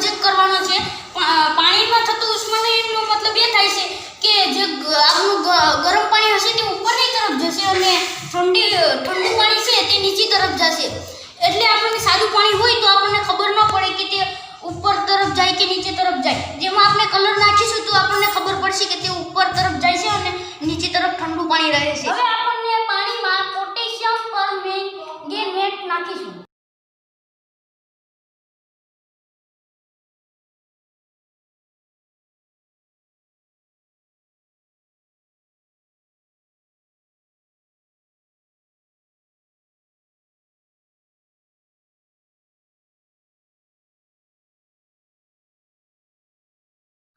Check કરવાનો છે. પાણીમાં થતું ઉષ્માનયનનો મતલબ એ થાય છે કે જે આપણું ગરમ પાણી હશે તે ઉપરની તરફ જશે અને ઠંડુ પાણી છે તે નીચે તરફ જશે. એટલે આપણને સાદું પાણી હોય તો આપણને ખબર ન પડે કે તે ઉપર તરફ જાય કે નીચે તરફ જાય. જેમાં આપણે કલર નાખીશું તો આપણને ખબર પડશે કે તે ઉપર તરફ જાય છે અને નીચે તરફ ઠંડુ પાણી રહે છે. હવે આપણને પાણીમાં પોટેશિયમ પરમેંગેનેટ નાખીશું.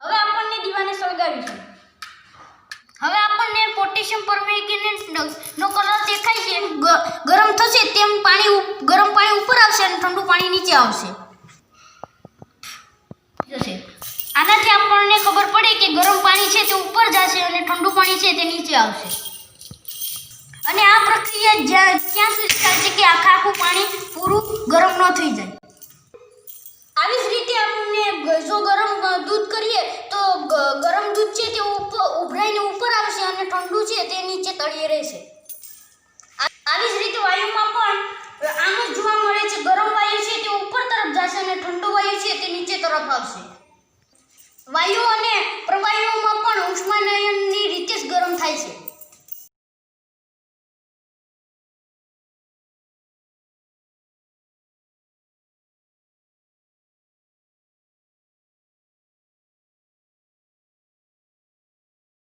હવે આપણને દીવાને સળગાવીશું. હવે આપણને પોટેશિયમ પરમેંગેનેટ નો કલર દેખાય છે. ગરમ થશે તેમ ગરમ પાણી ઉપર આવશે અને ઠંડુ પાણી નીચે આવશે. આનાથી આપણને ખબર પડે કે ગરમ પાણી છે તે ઉપર જશે અને ઠંડુ પાણી છે તે નીચે આવશે. અને આ પ્રક્રિયા ક્યાં સુધી ચાલશે કે આખું પાણી પૂરું ગરમ ન થઈ જાય. આવી જ રીતે આપણે જો ગરમ દૂધ કરીએ તો ગરમ દૂધ છે તે ઉભરાઈને ઉપર આવશે અને ઠંડુ છે તે નીચે તળિયે રહેશે. આવી જ રીતે વાયુમાં પણ આમ જ જોવા મળે છે. ગરમ વાયુ છે તે ઉપર તરફ જશે અને ઠંડુ વાયુ છે તે નીચે તરફ આવશે. વાયુ અને પ્રવાહીઓમાં પણ ઉષ્માનયનની રીતે જ ગરમ થાય છે.